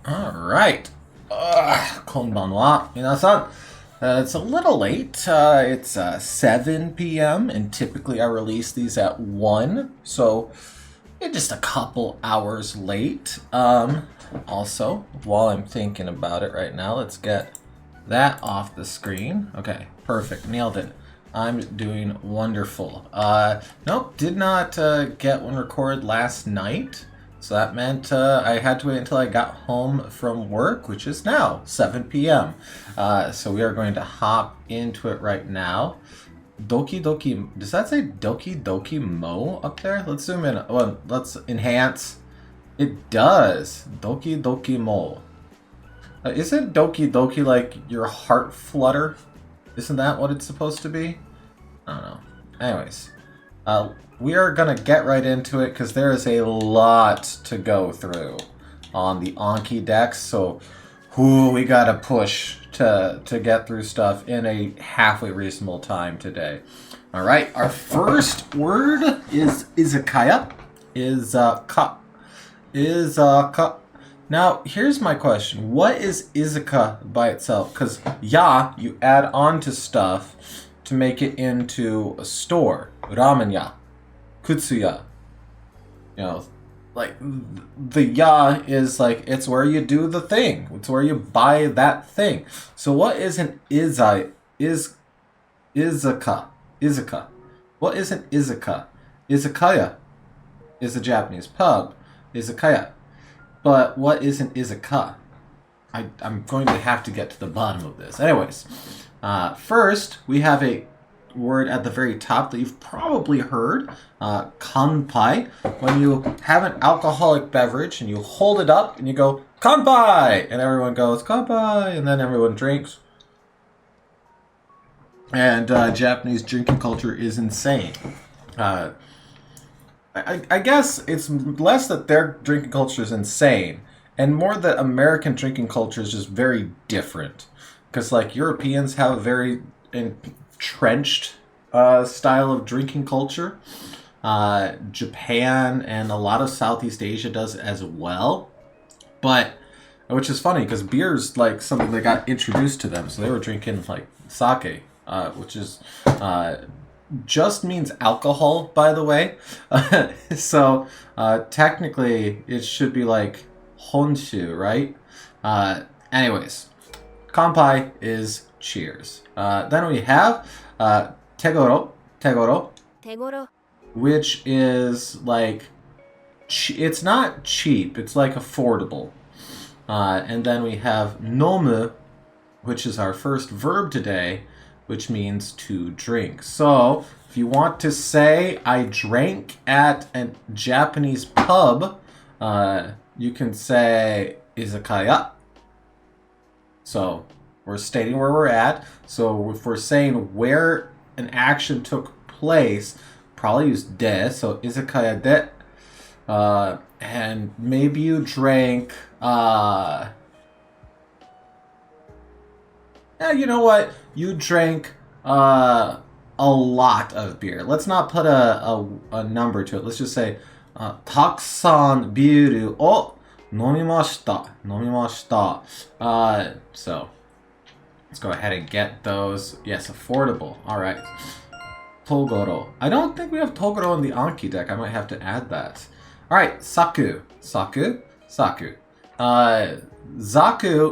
Alright. Konbanwa, minasan. It's a little late. It's 7 p.m. and typically I release these at 1. So, you're just a couple hours late. Also, while I'm thinking about it right now, let's get that off the screen. Okay, perfect. Nailed it. I'm doing wonderful. Nope, did not get one recorded last night. So that meant I had to wait until I got home from work, which is now 7 p.m. So we are going to hop into it right now. Doki Doki, does that say Doki Doki Mo up there? Let's zoom in. Well, let's enhance. It does. Doki Doki Mo. Isn't Doki Doki like your heart flutter? Isn't that what it's supposed to be? I don't know. Anyways, we are going to get right into it because there is a lot to go through on the Anki Deck. So, we got to push to get through stuff in a halfway reasonable time today. All right, our first word is izakaya. Izaka. Now, here's my question. What is izaka by itself? Because you add on to stuff to make it into a store. Ramen ya. Kutsuya. You know, like, the ya is like, it's where you do the thing. It's where you buy that thing. So what is an izaka? Izaka. What is an izaka? Izakaya is a Japanese pub. Izakaya. But what is an izaka? I'm going to have to get to the bottom of this. Anyways, first, we have a word at the very top that you've probably heard, kanpai. When you have an alcoholic beverage and you hold it up and you go, kanpai! And everyone goes, kanpai! And then everyone drinks. And Japanese drinking culture is insane. I guess it's less that their drinking culture is insane and more that American drinking culture is just very different. Because, like, Europeans have a very entrenched style of drinking culture. Japan and a lot of Southeast Asia does as well. But, which is funny because beer's like something that got introduced to them. So they were drinking like sake, which is just means alcohol, by the way. So technically it should be like honshu, right? Anyways, kanpai is cheers. Then we have tegoro, which is like, it's not cheap, it's like affordable. And then we have nomu, which is our first verb today, which means to drink. So, if you want to say, I drank at a Japanese pub, you can say, izakaya. So, we're stating where we're at. So, if we're saying where an action took place, probably use de. So, izakaya de. And maybe you drank, you know what? You drank a lot of beer. Let's not put a number to it. Let's just say, takusan biru o nomimashita. So, let's go ahead and get those. Yes, affordable. All right. Togoro. I don't think we have Togoro in the Anki deck. I might have to add that. All right, Saku. Zaku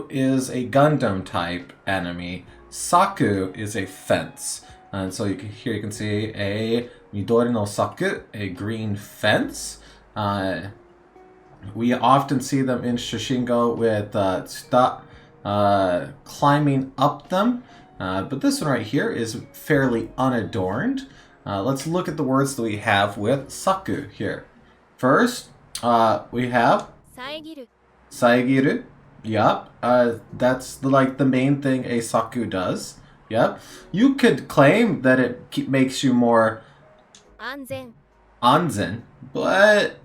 is a Gundam type enemy. Saku is a fence. And so here you can see a Midori no Saku, a green fence. We often see them in Shashingo with tsuta, climbing up them. But this one right here is fairly unadorned. Let's look at the words that we have with Saku here. First, we have Saegiru. Yup. That's the main thing a Saku does. Yep. You could claim that it makes you more anzen, but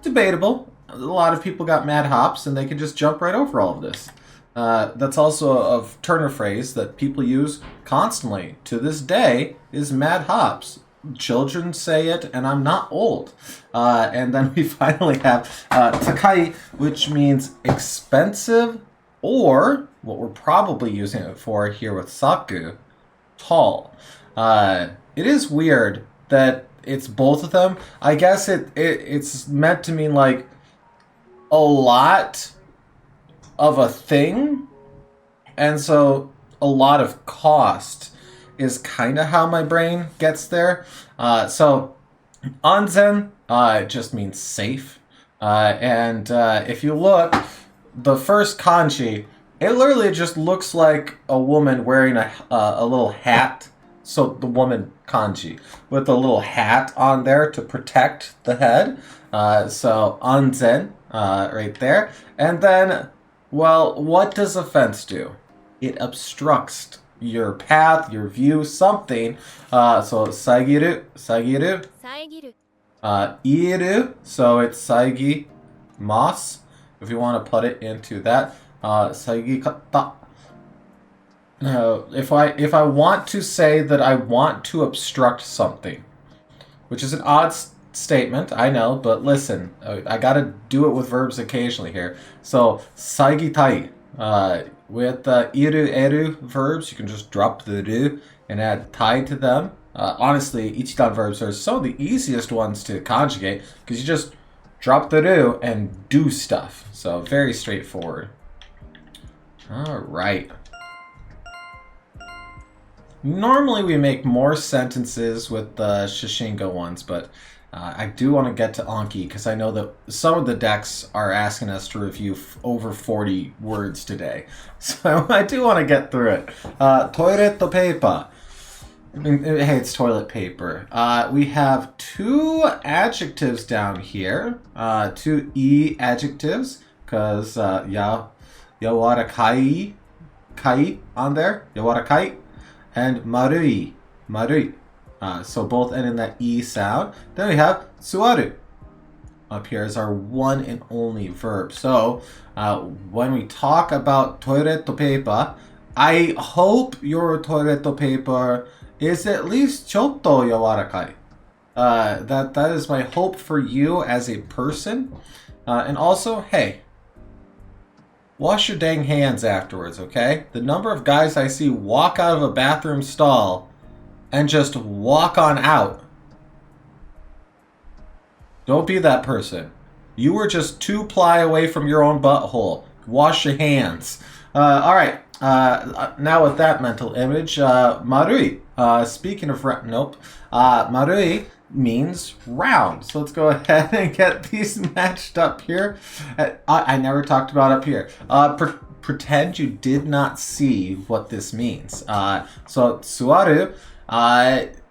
debatable. A lot of people got mad hops and they could just jump right over all of this. That's also a Turner phrase that people use constantly to this day is mad hops. children say it, and I'm not old. And then we finally have takai, which means expensive, or what we're probably using it for here with saku, tall. It is weird that it's both of them. I guess it's meant to mean like a lot of a thing, and so a lot of cost is kind of how my brain gets there. So anzen just means safe, and if you look, the first kanji, it literally just looks like a woman wearing a little hat. So the woman kanji with a little hat on there to protect the head. So anzen right there. And then, well, what does a fence do? It obstructs your path, your view, something. So sagiru, sagiru. 遮る Iru, so it's saigi mas. If you want to put it into that, saigi kata. If I want to say that I want to obstruct something, which is an odd statement, I know, but listen, I gotta do it with verbs occasionally here. So saigitai, with iru eru verbs, you can just drop the ru and add tai to them. Honestly, ichidan verbs are some of the easiest ones to conjugate because you just drop the ru and do stuff. So very straightforward. All right. Normally we make more sentences with the Shashingo ones, but I do want to get to Anki because I know that some of the decks are asking us to review over 40 words today. So I do want to get through it. Toilet paper. Hey, it's toilet paper. We have two adjectives down here. Two adjectives because yawarakai kai on there. Yawarakai. And marui, marui. So both end in that E sound. Then we have suaru. Up here is our one and only verb. So when we talk about toilet paper, I hope your toilet paper is at least chotto yawarakai. That is my hope for you as a person. And also, hey, wash your dang hands afterwards, okay? The number of guys I see walk out of a bathroom stall and just walk on out. Don't be that person. You were just 2 ply away from your own butthole. Wash your hands. All right. Now with that mental image, marui. Speaking of marui means round. So let's go ahead and get these matched up here. I never talked about up here. Pretend you did not see what this means. So suaru,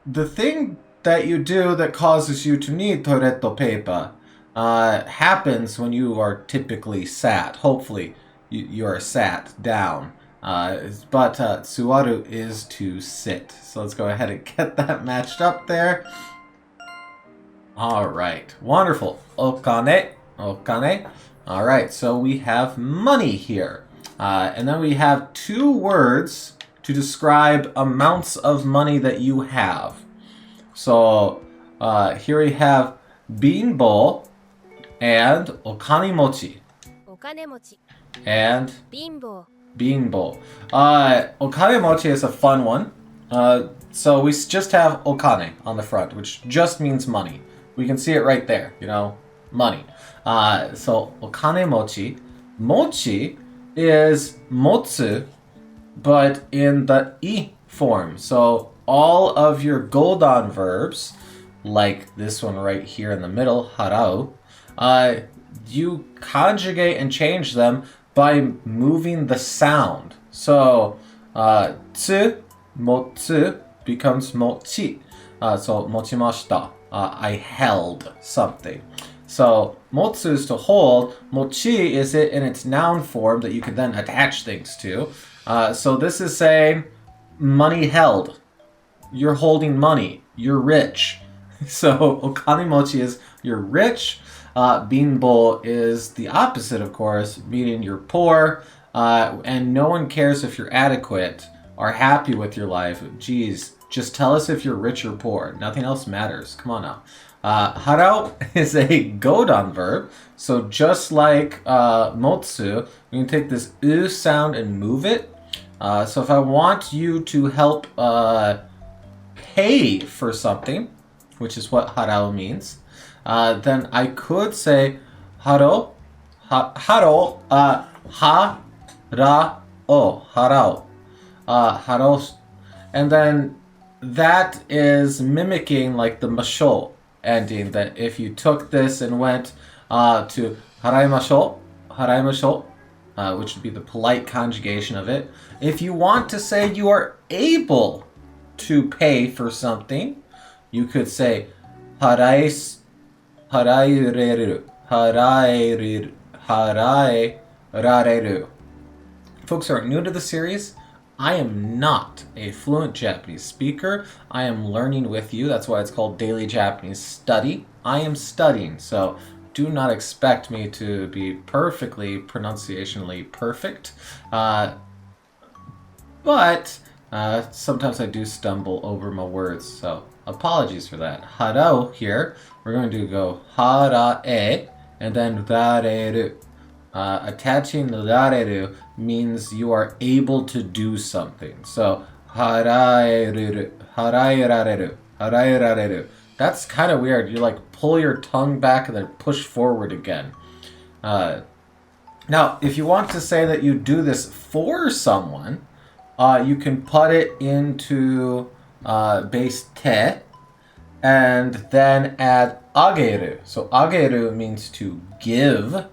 the thing that you do that causes you to need toilet paper happens when you are typically sat. Hopefully you are sat down. But suaru is to sit. So let's go ahead and get that matched up there. All right, wonderful. Okane, okane. All right, so we have money here. And then we have 2 words to describe amounts of money that you have. So here we have binbo and okanemochi. お金持ち And 貧乏 binbo. Okanemochi is a fun one. So we just have okane on the front, which just means money. We can see it right there, money. So okanemochi. Mochi is motsu, but in the I form. So all of your Goldan verbs, like this one right here in the middle, harau, you conjugate and change them by moving the sound. So tsu, motsu becomes mochi. So mochimashita, I held something. So motsu is to hold. Mochi is it in its noun form that you can then attach things to. So this is saying money held. You're holding money. You're rich. So okanemochi is you're rich. Binbo is the opposite, of course, meaning you're poor. And no one cares if you're adequate or happy with your life. Geez, Just tell us if you're rich or poor. Nothing else matters. Come on now. Harao is a godan verb. So just like motsu, we can take this u sound and move it. So if I want you to help pay for something, which is what harao means, then I could say haro, harao, harao, harao, and then that is mimicking like the masho ending, that if you took this and went to haraimasho, which would be the polite conjugation of it. If you want to say you are able to pay for something, you could say haraireru. Folks who are new to the series, I am not a fluent Japanese speaker. I am learning with you. That's why it's called Daily Japanese Study. I am studying, so do not expect me to be perfectly pronunciationally perfect. But sometimes I do stumble over my words, so apologies for that. Harao here, we're going to go harae and then rareru. Attaching the rareru means you are able to do something. So haraeru, haraerareru. That's kind of weird. You like pull your tongue back and then push forward again. Now, if you want to say that you do this for someone, you can put it into base te and then add ageru. So ageru means to give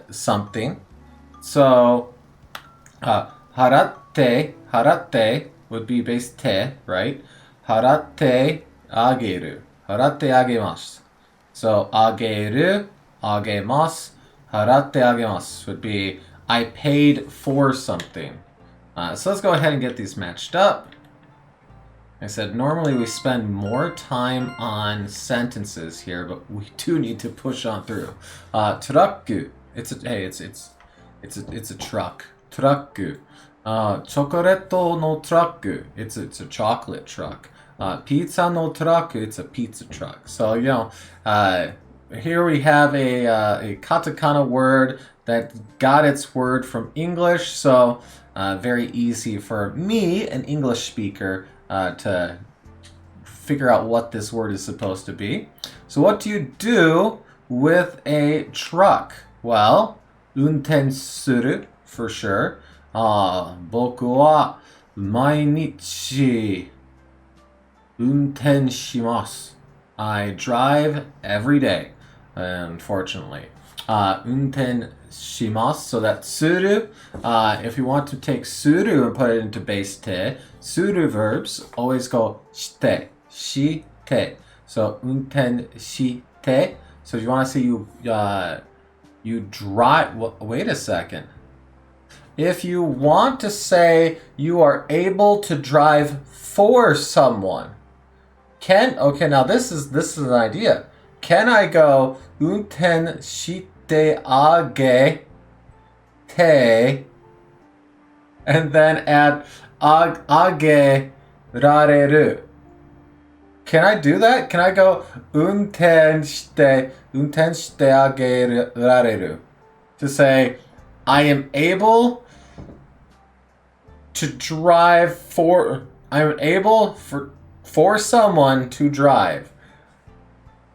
something. So haratte would be base te, right? Haratte ageru. Haratte agemasu. So ageru, agemasu, haratte agemasu would be I paid for something. So let's go ahead and get these matched up. I said normally we spend more time on sentences here, but we do need to push on through. Trucku. It's a truck. Trucku. Chocoretto no trucku. It's a chocolate truck. Pizza no truck. It's a pizza truck. So here we have a katakana word that got its word from English. So very easy for me, an English speaker, to figure out what this word is supposed to be. So what do you do with a truck? Well, unten suru for sure. Boku wa mainichi unten shimasu. I drive every day, unfortunately. Unten shimasu, so that suru, if you want to take suru and put it into base te, suru verbs always go shite, shite. So unten shite. So if you want to say you drive, wait a second. If you want to say you are able to drive for someone, okay, now this is an idea. Can I go unten shite age te and then add age rareru? Can I do that? Can I go unten shite age rareru to say I am able to drive for someone to drive.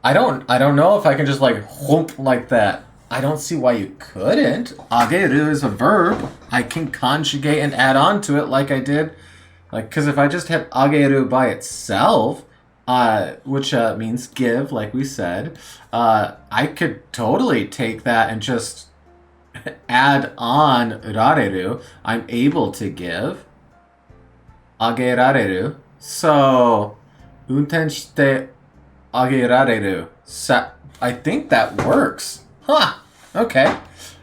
I don't know if I can just like whoop like that. I don't see why you couldn't. Ageru is a verb. I can conjugate and add on to it like I did. Because if I just had ageru by itself, which means give, like we said, I could totally take that and just add on rareru. I'm able to give. Agerareru. So, unten shite agerareru. I think that works. Huh. Okay.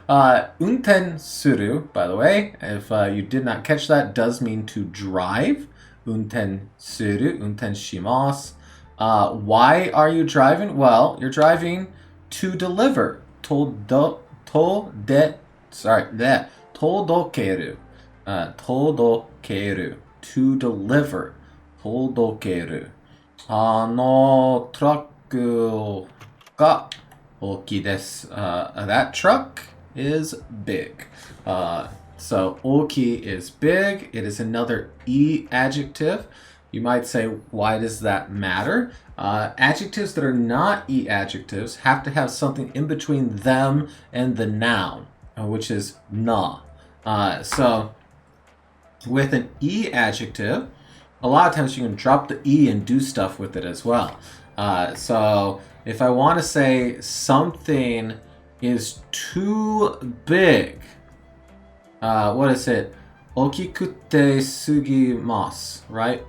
Unten suru, by the way, if you did not catch that, does mean to drive. Unten suru, unten shimasu. Why are you driving? Well, you're driving to deliver. Todokeru. Todokeru. To deliver. 届ける。あのトラックが大きいです。That truck is big. So 大き is big. It is another E adjective. You might say, why does that matter? Adjectives that are not E adjectives have to have something in between them and the noun, which is na. So with an E adjective, a lot of times you can drop the E and do stuff with it as well. So if I want to say something is too big, what is it? Okikute sugimasu, right?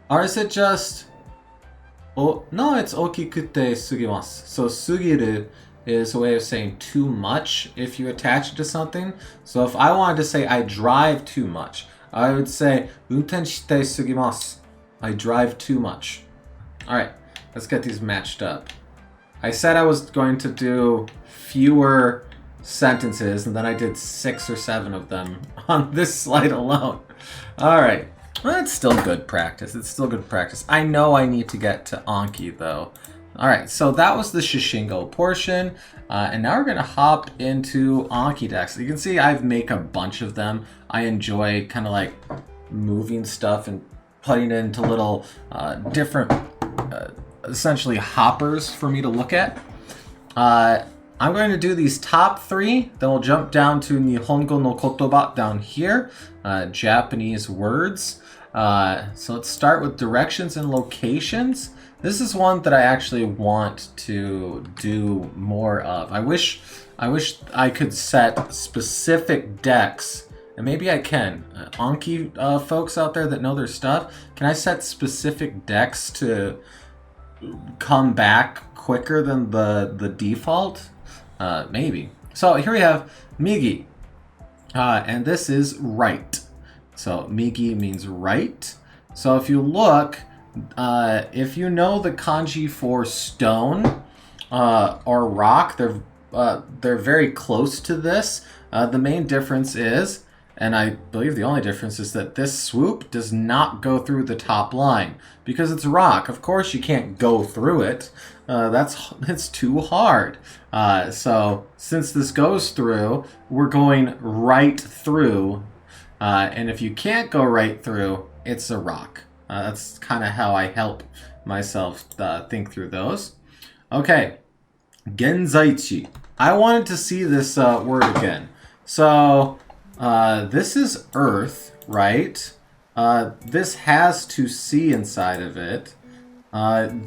Or is it just... Oh, no, it's okikute sugimasu. So sugiru is a way of saying too much if you attach it to something. So if I wanted to say I drive too much, I would say unten shite sugimasu. I drive too much. Alright, let's get these matched up. I said I was going to do fewer sentences, and then I did 6 or 7 of them on this slide alone. Alright, well, it's still good practice. It's still good practice. I know I need to get to Anki, though. Alright, so that was the Shashingo portion, and now we're going to hop into Anki Deck. So you can see I've made a bunch of them. I enjoy kind of like moving stuff and putting it into little different, essentially hoppers for me to look at. I'm going to do these top 3, then we'll jump down to Nihongo no kotoba down here, Japanese words. So let's start with directions and locations. This is one that I actually want to do more of. I wish I could set specific decks, and maybe I can. Anki folks out there that know their stuff, can I set specific decks to come back quicker than the default? Maybe. So here we have Migi, and this is right. So Migi means right. So if you look, if you know the kanji for stone or rock, they're very close to this. The main difference is, and I believe the only difference is that this swoop does not go through the top line because it's rock. Of course, you can't go through it. It's too hard. So since this goes through, we're going right through. And if you can't go right through, it's a rock. That's kind of how I help myself think through those. Okay, genzaichi. I wanted to see this word again. So this is Earth, right? This has to see inside of it.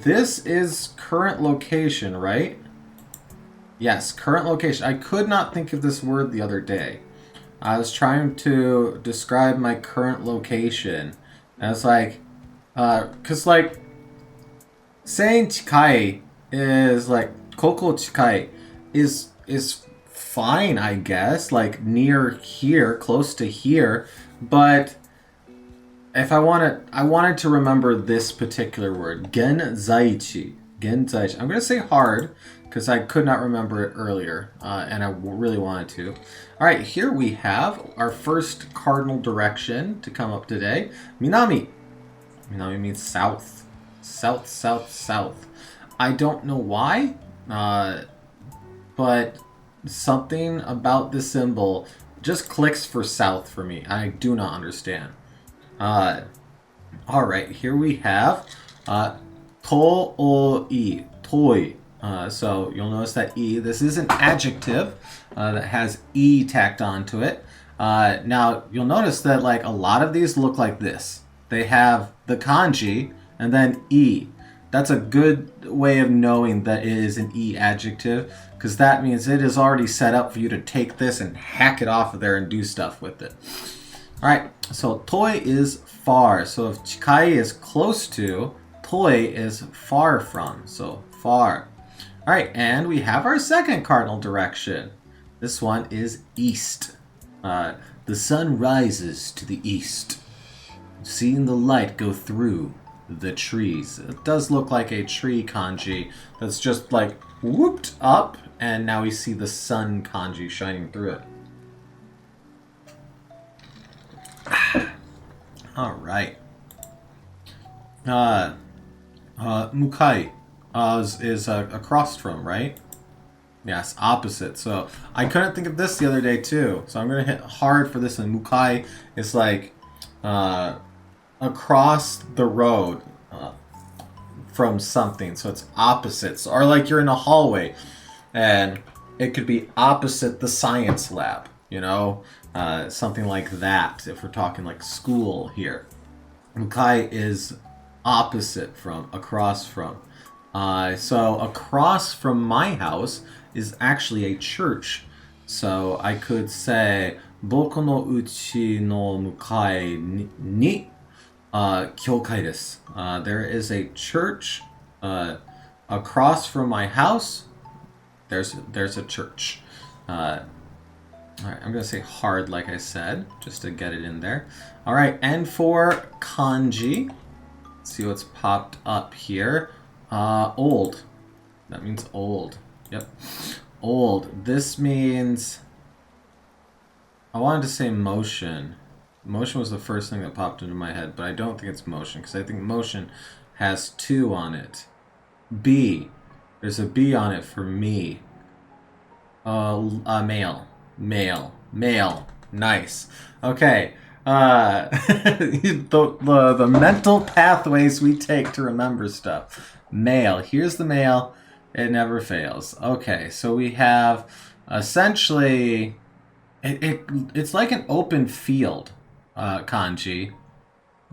This is current location, right? Yes, current location. I could not think of this word the other day. I was trying to describe my current location. And it's like, cause like, saying chikai is like, koko chikai is fine, I guess. Like near here, close to here. But if I wanted to remember this particular word, genzaichi. Genzaichi. I'm gonna say hard because I could not remember it earlier, and I really wanted to. All right, here we have our first cardinal direction to come up today. Minami. Minami means south. South, south, south. I don't know why, but something about the symbol just clicks for south for me. I do not understand. All right, here we have tooi, toy. So you'll notice that E, this is an adjective that has E tacked onto it. Now you'll notice that like a lot of these look like this. They have the kanji and then E. That's a good way of knowing that it is an E adjective because that means it is already set up for you to take this and hack it off of there and do stuff with it. All right, so toi is far. So if chikai is close to, toi is far from. So far. All right, and we have our second cardinal direction. This one is east. The sun rises to the east. Seeing the light go through the trees. It does look like a tree kanji that's just like whooped up, and now we see the sun kanji shining through it. All right. Mukai is across from, right? Yes, opposite. So I couldn't think of this the other day too. So I'm gonna hit hard for this. And Mukai is like across the road from something. So it's opposites, or like you're in a hallway, and it could be opposite the science lab. You know, something like that. If we're talking like school here, Mukai is opposite from, across from. So across from my house is actually a church. So I could say, Boku no uchi no mukai ni kyokai desu. There is a church across from my house. There's a church. Alright, I'm going to say hard like I said, just to get it in there. Alright, and for kanji, let's see what's popped up here. Old. That means old. Yep. Old. This means... I wanted to say motion. Motion was the first thing that popped into my head, but I don't think it's motion, because I think motion has 2 on it. B. There's a B on it for me. Male. Male. Male. Nice. Okay. The mental pathways we take to remember stuff. Male. Here's the male. It never fails. Okay, so we have essentially... It's like an open field kanji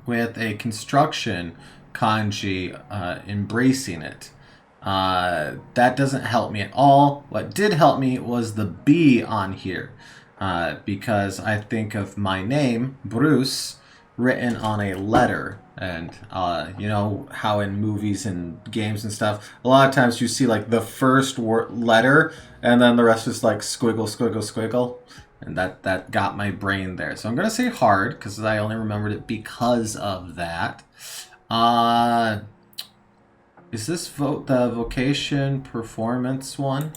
with a construction kanji embracing it. That doesn't help me at all. What did help me was the B on here, because I think of my name, Bruce, written on a letter. And you know how in movies and games and stuff, a lot of times you see like the first letter and then the rest is like squiggle, squiggle, squiggle. And that got my brain there. So I'm going to say hard because I only remembered it because of that. Is this the vocation performance one?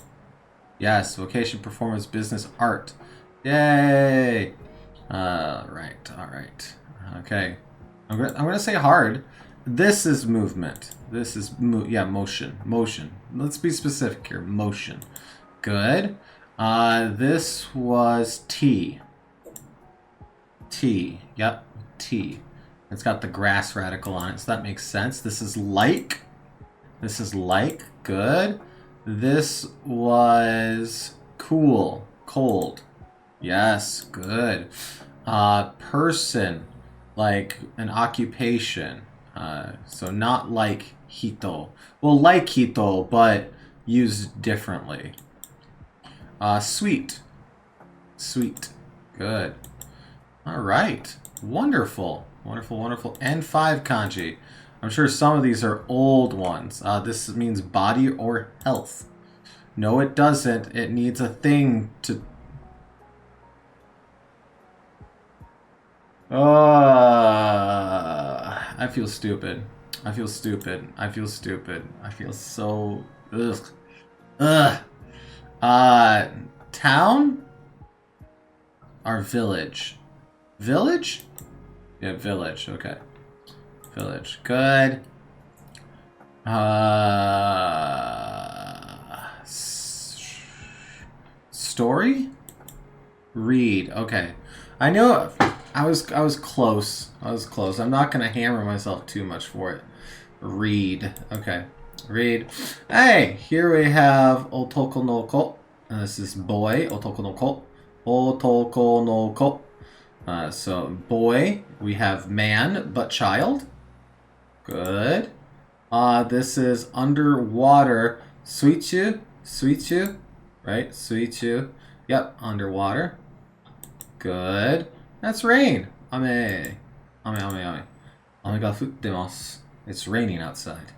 Yes, vocation performance business art. Yay! Right, alright. Okay. I'm gonna say hard. This is movement. This is motion. Motion. Let's be specific here. Motion. Good. This was T. T. Yep. T. It's got the grass radical on it, so that makes sense. This is like. This is like. Good. This was cool. Cold. Yes. Good. Person. Like an occupation. So not like hito. Well, like hito, but used differently. Sweet. Sweet. Good. Alright. Wonderful. Wonderful, wonderful. N5 kanji. I'm sure some of these are old ones. This means body or health. No, it doesn't. It needs a thing to... I feel stupid. I feel stupid. I feel stupid. I feel so... Ugh. Ugh. Town or village? Village? Yeah, village. Okay. Village. Good. Story? Read. Okay. I know I was close. I was close. I'm not gonna hammer myself too much for it. Read. Okay. Read. Hey, here we have otoko no ko. This is boy. Otoko no ko. Otoko no ko. So boy. We have man, but child. Good. This is underwater. Suichu. Suichu. Right? Suichu. Yep, underwater. Good. That's rain. Ame. Ame, ame, ame. Ame ga futtemasu. It's raining outside.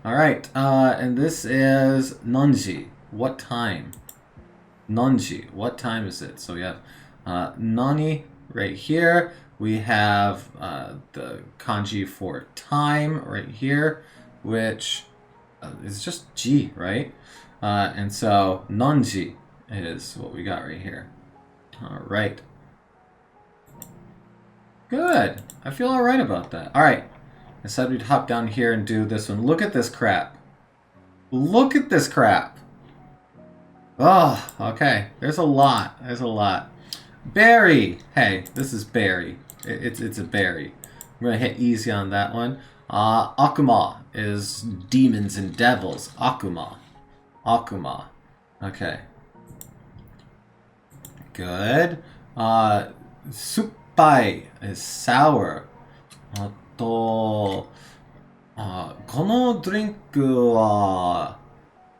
Alright, and this is Nanji. What time? Nanji. What time is it? So we have Nani right here. We have the kanji for time right here, which is just Ji, right? And so Nanji is what we got right here. Alright. Good. I feel alright about that. Alright. I said we'd hop down here and do this one. Look at this crap. Look at this crap. Oh, okay. There's a lot. There's a lot. Berry. Hey, this is berry. It's a berry. I'm gonna hit easy on that one. Akuma is demons and devils. Akuma. Akuma. Okay. Good. Suppai is sour. あと、このドリンクは、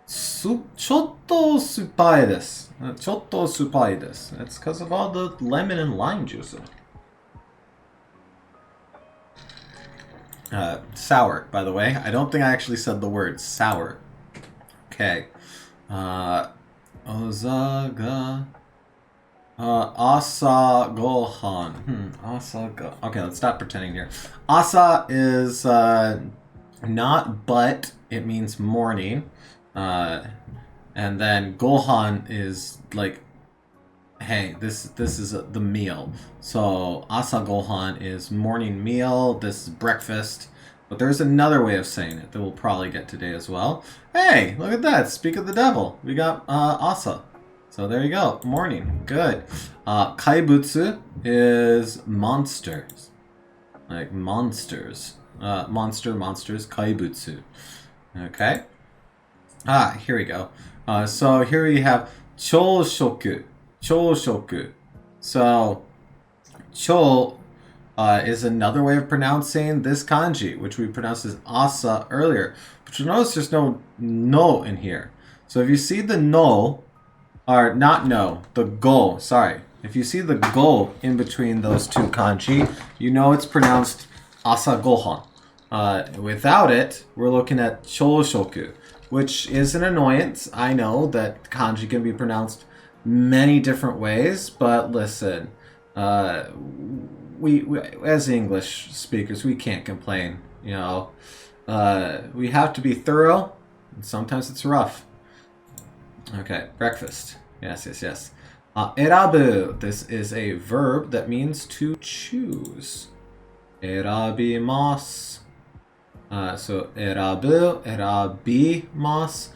ちょっと酸っぱいです。ちょっと酸っぱいです。It's because of all the lemon and lime juice. Sour, by the way. I don't think I actually said the word sour. Okay. Ozaga. Asa gohan. Okay, let's stop pretending here. Asa is not but, it means morning. And then gohan is like, hey, this is the meal. So asa gohan is morning meal. This is breakfast. But there's another way of saying it that we'll probably get today as well. Hey, look at that. Speak of the devil. We got asa. So there you go. Morning. Good. Kaibutsu is monsters. Like monsters. Monsters. Kaibutsu. Okay. Here we go. So here we have chōshoku. Chōshoku. So, chō is another way of pronouncing this kanji, which we pronounced as asa earlier. But you'll notice there's no in here. So if you see the no, or not no, the go, sorry. If you see the go in between those two kanji, you know it's pronounced asa gohan. Without it, we're looking at chōshoku, which is an annoyance. I know that kanji can be pronounced many different ways, but listen, we as English speakers, we can't complain, you know. We have to be thorough, and sometimes it's rough. Okay, breakfast. Yes. Erabu. This is a verb that means to choose. Erabimasu. So erabu, erabimasu,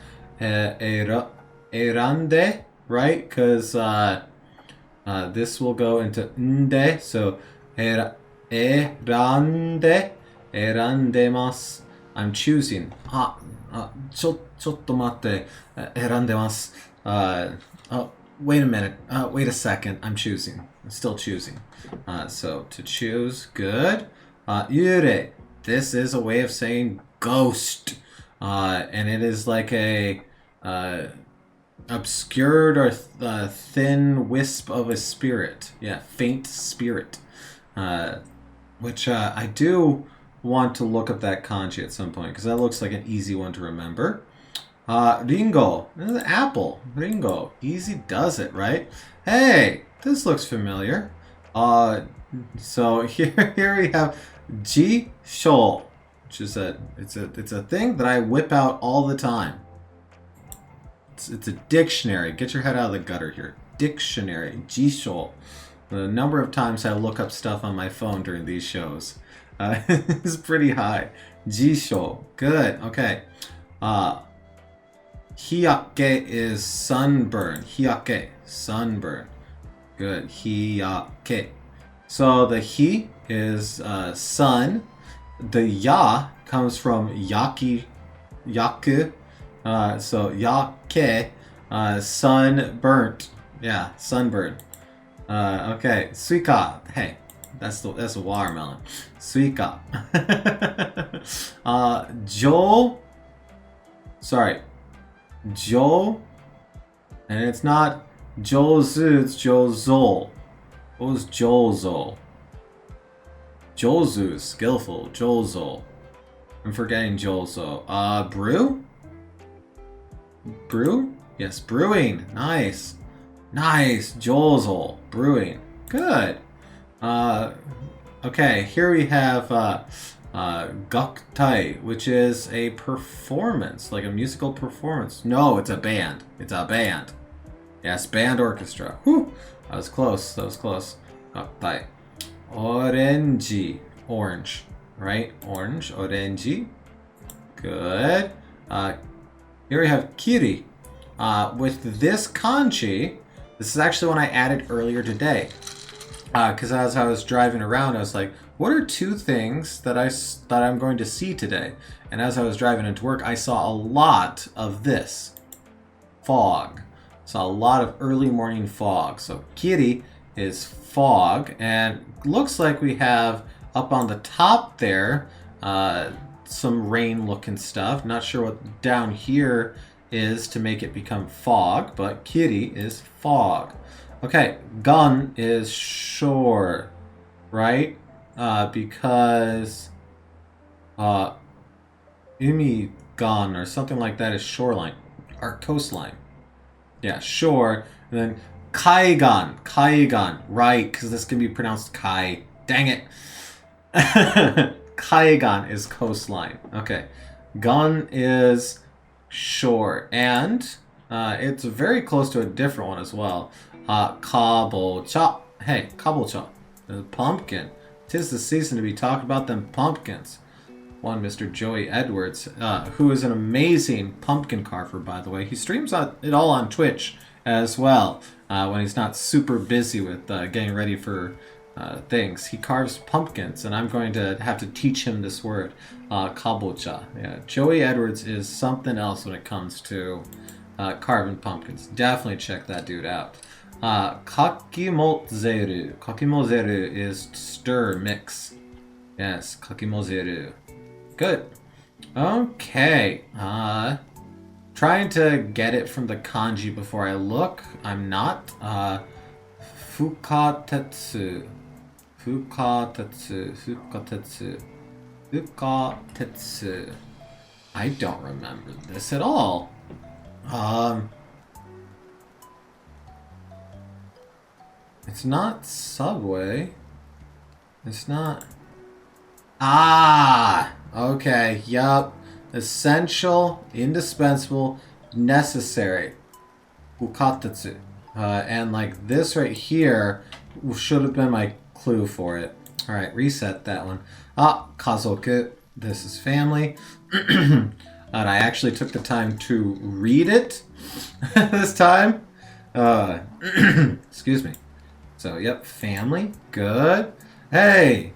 erande, right? Because this will go into nde. So erandemasu. I'm choosing. Chotto matte. Erandemasu. Wait a minute. Wait a second. I'm choosing. I'm still choosing. So to choose. Good. Yure. This is a way of saying ghost. And it is like a obscured or thin wisp of a spirit. Yeah, faint spirit. Which I do want to look up that kanji at some point, because that looks like an easy one to remember. Ringo. This is an apple. Ringo. Easy does it, right? Hey, this looks familiar. So here we have Jisho, which is it's a thing that I whip out all the time. It's a dictionary. Get your head out of the gutter here. Dictionary. Jisho. The number of times I look up stuff on my phone during these shows is pretty high. Jisho. Good. Okay. Hiyake is sunburn. Hiyake. Sunburn. Good. Hiyake. So the hi is sun. The ya comes from yaku. So yake, sunburnt. Yeah, sunburn. Okay, suika. Hey, that's a watermelon. Suika. Jo. And it's not Jozu, it's Jozo. What was Jozo? Jozu, skillful. Jozo. I'm forgetting Jozo. Brew? Brew? Yes, brewing. Nice. Jozo. Brewing. Good. Okay, here we have gaktai, which is a performance, like a musical performance. No, it's a band. Yes, band orchestra. Whew. That was close. Gaktai. Orange. Orange. right? Orange, orange. Good. Here we have kiri. With this kanji, this is actually one I added earlier today. Because as I was driving around, I was like, what are two things that I'm going to see today? And as I was driving into work, I saw a lot of this. Fog. Saw a lot of early morning fog. So kiri is fog, and looks like we have up on the top there some rain looking stuff. Not sure what down here is to make it become fog, but kiri is fog. Okay, gun is shore, right? Because umi gun or something like that is shoreline or coastline. Yeah, shore. And then kaigan, right? Because this can be pronounced kai. Dang it. Kaigan is coastline. Okay, gun is shore, and it's very close to a different one as well. Kabocha. Hey, kabocha. The pumpkin. 'Tis the season to be talking about them pumpkins. One Mr. Joey Edwards, who is an amazing pumpkin carver, by the way. He streams it all on Twitch as well when he's not super busy with getting ready for things. He carves pumpkins, and I'm going to have to teach him this word, kabocha. Yeah, Joey Edwards is something else when it comes to carving pumpkins. Definitely check that dude out. Kakimozeru. Kakimozeru is stir, mix. Yes, kakimozeru. Good. Okay. Trying to get it from the kanji before I look. I'm not. Fukatetsu. Fukatetsu. Fukatetsu. Fukatetsu. I don't remember this at all. It's not Subway. It's not... Ah! Okay, yup. Essential, indispensable, necessary. Fukatetsu. And like this right here should have been my clue for it. Alright, reset that one. Kazoku. This is family. And I actually took the time to read it this time. Excuse me. So, yep, family. Good. Hey!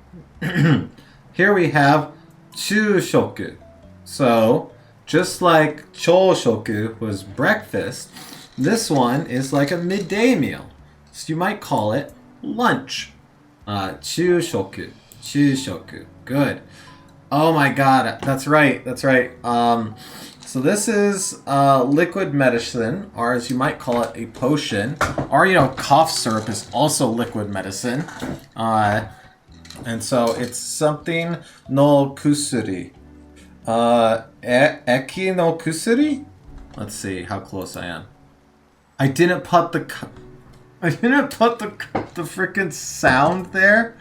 Here we have chushoku. So, just like choshoku was breakfast, this one is like a midday meal. So you might call it lunch. Chushoku. Chushoku. Good. Oh my god, that's right, that's right. So this is liquid medicine, or as you might call it, a potion. Or, you know, cough syrup is also liquid medicine. And so it's something no kusuri. Eki no kusuri? Let's see how close I am. I didn't put the freaking sound there.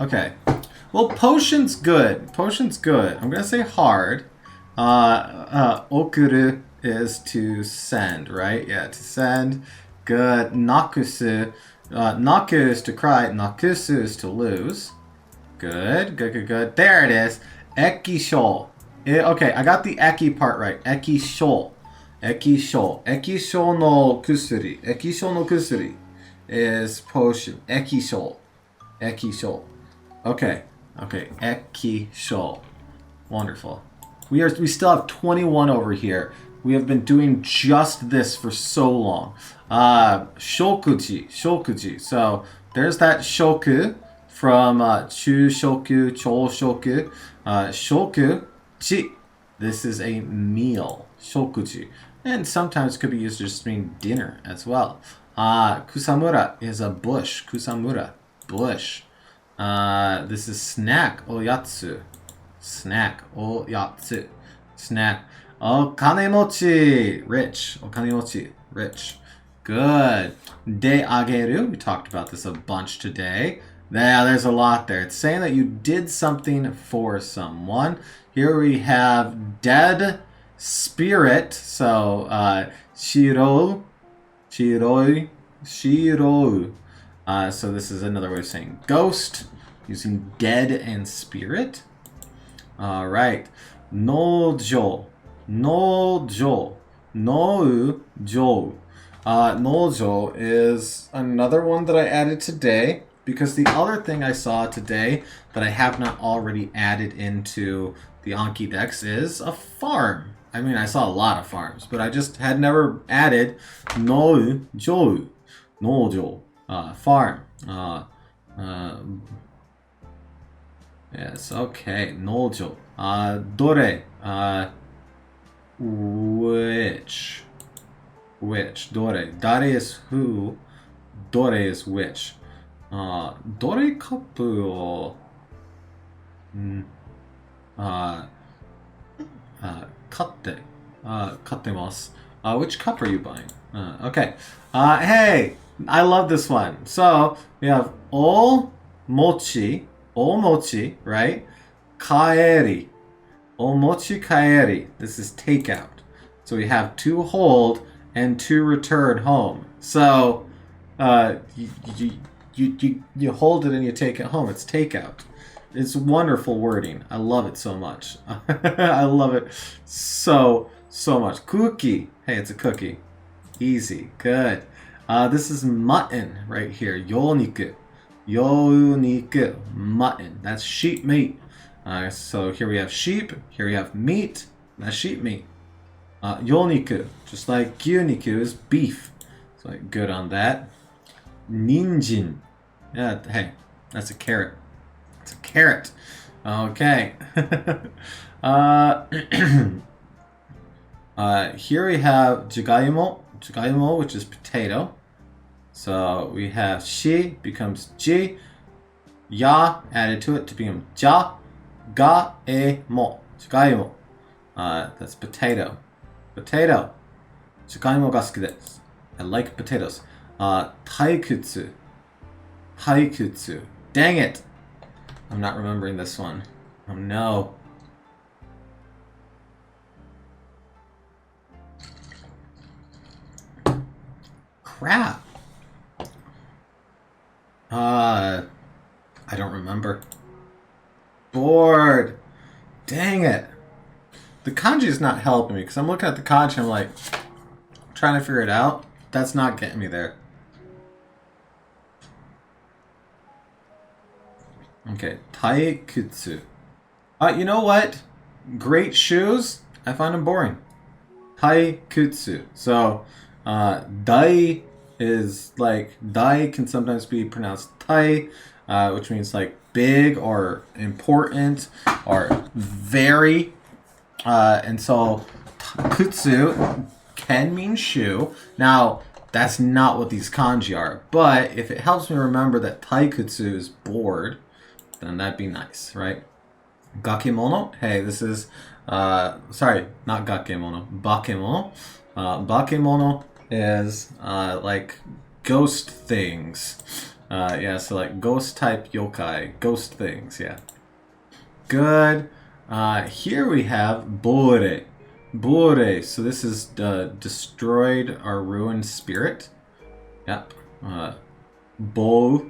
Okay. Well, potion's good. Potion's good. I'm gonna say hard. Okuru is to send, right? Yeah, to send. Good. Nakusu. Naku is to cry. Nakusu is to lose. Good. Good, good, good. There it is. Ekisho. Okay, I got the eki part right. Ekisho. Ekisho. Ekisho no kusuri. Ekisho no kusuri is potion. Ekisho. Ekisho. Okay. Okay. Ekisho. Wonderful. We still have 21 over here. We have been doing just this for so long. Shokuji. Shokuji. So there's that shoku from chushoku, choshoku. Shokuji. This is a meal. Shokuji. And sometimes could be used to just mean dinner as well. Kusamura is a bush. Kusamura. Bush. This is snack. Oyatsu. Snack. Oyatsu. Snack. Okanemochi. Rich. Okanemochi. Rich. Good. De ageru. We talked about this a bunch today. Yeah, there's a lot there. It's saying that you did something for someone. Here we have dead spirit. So, shirou. Shiroi. Shirou. So this is another way of saying ghost. using dead and spirit. All right. Nojo. Nojo. Nojo. Nojo is another one that I added today because the other thing I saw today that I have not already added into the Anki Decks is a farm. I mean, I saw a lot of farms, but I just had never added Nojo. Nojo. Farm. Yes, okay. Nojo. Dore. Which? Which? Dore. Dare is who. Dore is which. Dore kapu o katte. Kattemasu. Which cup are you buying? Okay. Hey, I love this one. So we have o mochi, right? Kaeri. O mochi kaeri. This is takeout. So we have 2 hold and 2 return home. So you hold it and you take it home. It's takeout. It's wonderful wording. I love it so much. I love it so much. Cookie. Hey, it's a cookie. Easy. Good. This is mutton right here. Yoniku. Yoniku. Mutton. That's sheep meat. So here we have sheep. Here we have meat. That's sheep meat. Yoniku. Just like gyuniku is beef. So good on that. Ninjin. Yeah, hey, that's a carrot. It's a carrot. Okay. Here we have jigaimo. Jigaimo, which is potato. So we have shi becomes ji. Ya added to it to become ja. Ga e mo. Jigaimo. That's potato. Potato. Jigaimo ga suki desu. I like potatoes. Taikutsu. Taikutsu. Dang it! I'm not remembering this one. Oh no. Crap. I don't remember. Bored. Dang it. The kanji is not helping me because I'm looking at the kanji and I'm like trying to figure it out. That's not getting me there. Okay, taikutsu. You know what? Great shoes. I find them boring. Taikutsu. So, dai is like, dai can sometimes be pronounced tai, which means like big or important or very. And so, kutsu can mean shoe. Now, that's not what these kanji are. But if it helps me remember that taikutsu is bored, then that'd be nice, right? Gakemono. Hey, this is, sorry, not gakemono. Bakemono. Bakemono is, like, ghost things. Yeah, so like ghost type yokai. Ghost things, yeah. Good. Here we have bore. Bore. So this is destroyed or ruined spirit. Yep. Bore.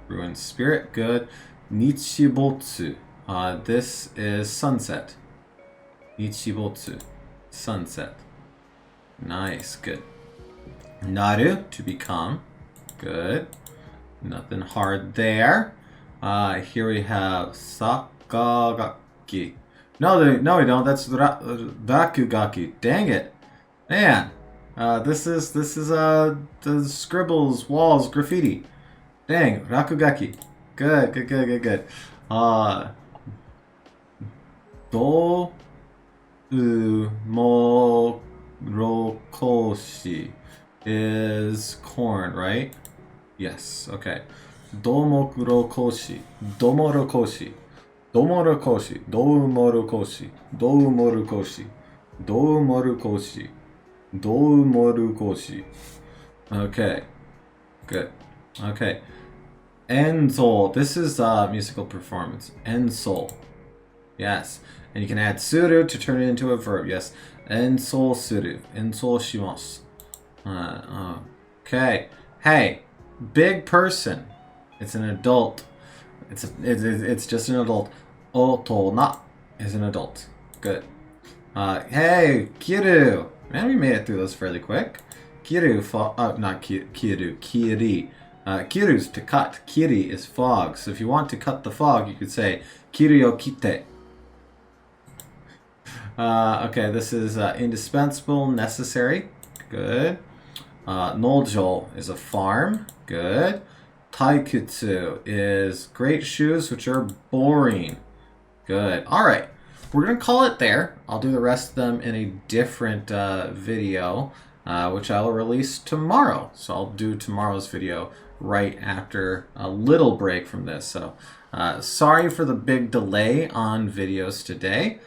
Ruined spirit. Good. Nichibotsu. This is sunset. Nichibotsu. Sunset. Nice. Good. Naru. To become. Good. Nothing hard there. Here we have Sakagaki. No, we don't. That's Rakugaki. Dang it, man. This is the scribbles, walls, graffiti. Dang, Rakugaki. Good. Do morokoshi is corn, right? Yes. Okay. Domorokoshi. Domorokoshi. Domorokoshi. Domorokoshi. Domorokoshi. Domorokoshi. Domorokoshi. Okay. Good. Okay. Enso. This is musical performance. Enso. Yes. And you can add suru to turn it into a verb. Yes. Enso suru. Enso shimasu. Okay. Hey. Big person. It's an adult. It's just an adult. Otona is an adult. Good. Hey, Kiru! Man, we made it through this fairly quick. Kiru, not Kiru, Kiri. Kiru's to cut. Kiri is fog. So if you want to cut the fog, you could say Kiri o kite. Okay, this is indispensable, necessary. Good. Nojo is a farm. Good. Taikutsu is great shoes, which are boring. Good. All right. We're going to call it there. I'll do the rest of them in a different video, which I will release tomorrow. So I'll do tomorrow's video right after a little break from this. So sorry for the big delay on videos today.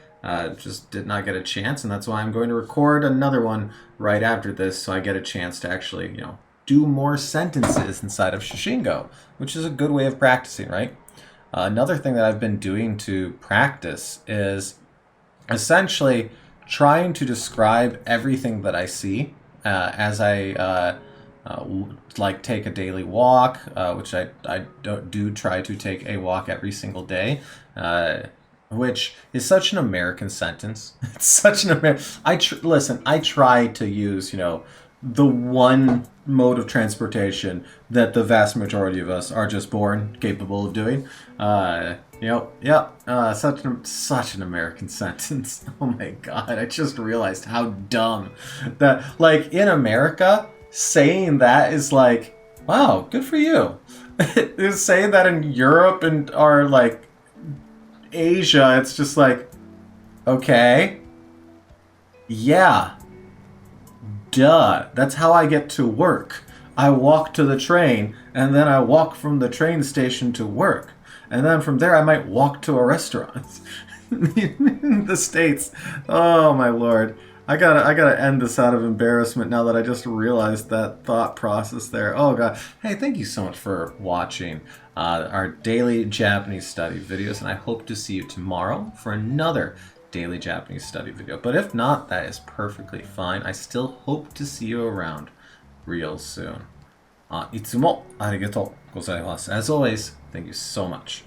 Just did not get a chance, and that's why I'm going to record another one right after this so I get a chance to actually, do more sentences inside of Shashingo, which is a good way of practicing, right? Another thing that I've been doing to practice is essentially trying to describe everything that I see as I like take a daily walk, which I do try to take a walk every single day, which is such an American sentence. It's such an American. Listen, I try to use the one mode of transportation that the vast majority of us are just born capable of doing. Such an American sentence. Oh my god, I just realized how dumb that, like, in America, saying that is like, wow, good for you. Saying that in Europe and or like Asia, it's just like, okay, yeah. Duh. That's how I get to work. I walk to the train, and then I walk from the train station to work. And then from there, I might walk to a restaurant. In the States. Oh, my lord. I gotta end this out of embarrassment now that I just realized that thought process there. Oh, God. Hey, thank you so much for watching our daily Japanese study videos, and I hope to see you tomorrow for another daily Japanese study video. But if not, that is perfectly fine. I still hope to see you around real soon. いつもありがとうございます. As always, thank you so much.